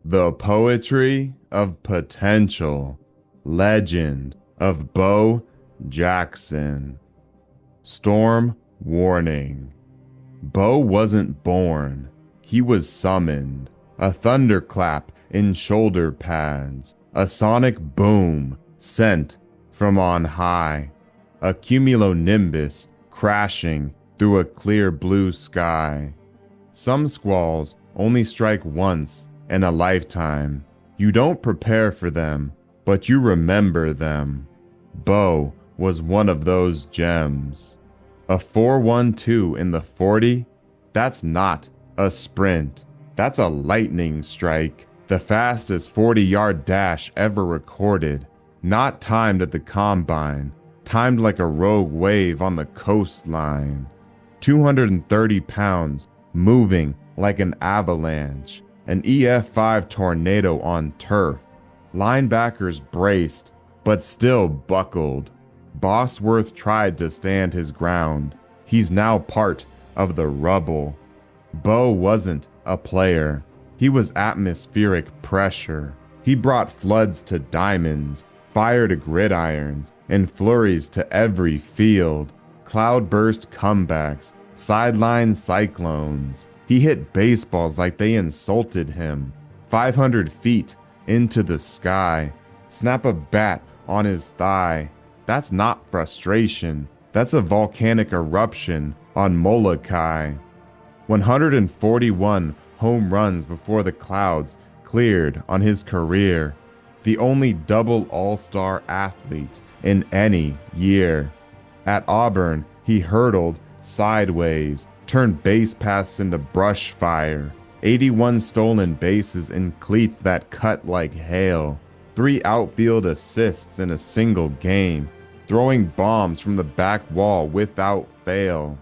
The poetry of potential. Legend of Bo Jackson. Storm warning. Bo wasn't born. He was summoned. A thunderclap in shoulder pads. A sonic boom sent from on high. A cumulonimbus crashing through a clear blue sky. Some squalls only strike once in a lifetime. You don't prepare for them, but you remember them. Bo was one of those gems. A 4.12 in the 40? That's not a sprint. That's a lightning strike. The fastest 40-yard dash ever recorded. Not timed at the combine. Timed like a rogue wave on the coastline. 230 pounds, moving like an avalanche. An EF5 tornado on turf. Linebackers braced, but still buckled. Bosworth tried to stand his ground. He's now part of the rubble. Bo wasn't a player. He was atmospheric pressure. He brought floods to diamonds, fire to gridirons, and flurries to every field. Cloudburst comebacks, sideline cyclones. He hit baseballs like they insulted him. 500 feet into the sky. Snap a bat on his thigh. That's not frustration. That's a volcanic eruption on Molokai. 141 home runs before the clouds cleared on his career. The only double all-star athlete in any year. At Auburn, he hurdled sideways, turned base paths into brush fire. 81 stolen bases in cleats that cut like hail. 3 outfield assists in a single game. Throwing bombs from the back wall without fail.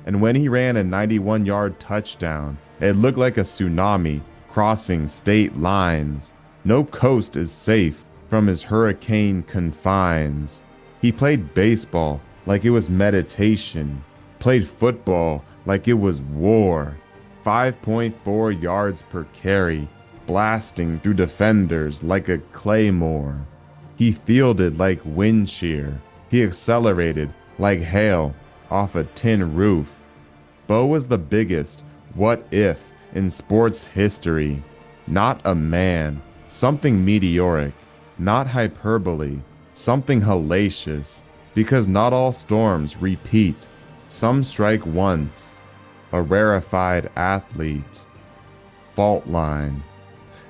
And when he ran a 91-yard touchdown, it looked like a tsunami crossing state lines. No coast is safe from his hurricane confines. He played baseball like it was meditation. Played football like it was war. 5.4 yards per carry, blasting through defenders like a claymore. He fielded like wind shear. He accelerated like hail off a tin roof. Bo was the biggest what if in sports history. Not a man, something meteoric. Not hyperbole, something hellacious. Because not all storms repeat. Some strike once. A rarefied athlete. Fault line.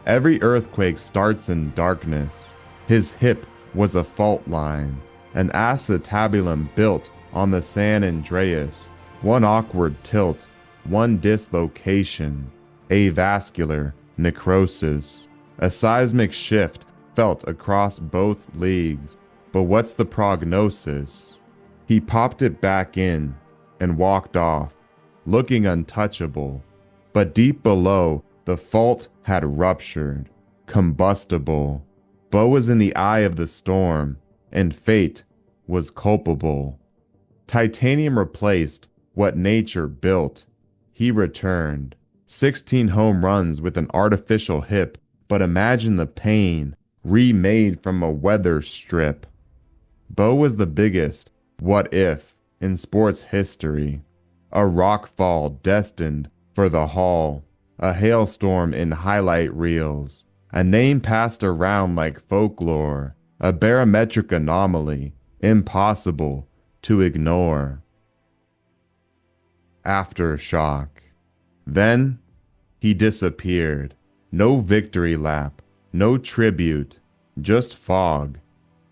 Every earthquake starts in darkness. His hip was a fault line. An acetabulum built on the San Andreas. One awkward tilt. One dislocation. Avascular necrosis. A seismic shift felt across both leagues. But what's the prognosis? He popped it back in and walked off, looking untouchable. But deep below, the fault had ruptured, combustible. Bo was in the eye of the storm, and fate was culpable. Titanium replaced what nature built. He returned. 16 home runs with an artificial hip, but imagine the pain, remade from a weather strip. Bo was the biggest what if in sports history. A rock fall destined for the hall. A hailstorm in highlight reels. A name passed around like folklore. A barometric anomaly, impossible to ignore. Aftershock. Then he disappeared. No victory lap, no tribute, just fog,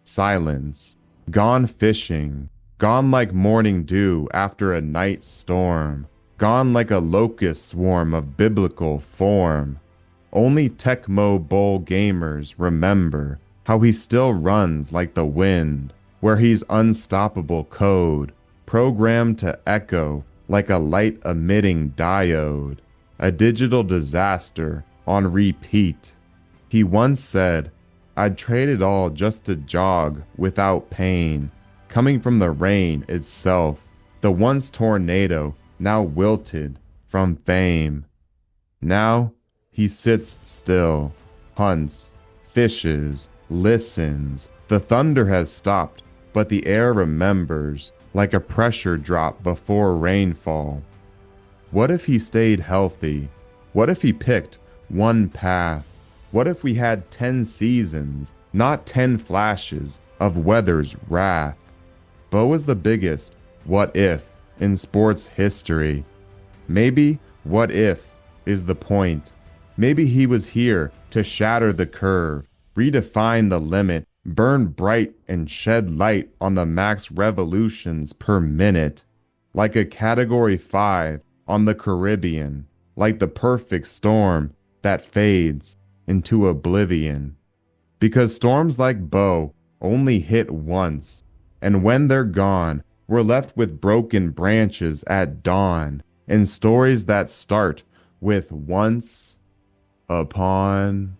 silence. Gone fishing, gone like morning dew after a night storm, gone like a locust swarm of biblical form. Only Tecmo Bowl gamers remember how he still runs like the wind, where he's unstoppable code, programmed to echo like a light-emitting diode, a digital disaster on repeat. He once said, "I'd trade it all just to jog without pain," coming from the rain itself, the once tornado now wilted from fame. Now He sits still, hunts, fishes, listens. The thunder has stopped, but the air remembers, like a pressure drop before rainfall. What if he stayed healthy? What if he picked one path? What if we had 10 seasons, not 10 flashes of weather's wrath? Bo is the biggest what if in sports history. Maybe what if is the point. Maybe he was here to shatter the curve, redefine the limit, burn bright and shed light on the max revolutions per minute. Like a Category 5 on the Caribbean, like the perfect storm that fades into oblivion. Because storms like Bo only hit once, and when they're gone, we're left with broken branches at dawn, and stories that start with once upon.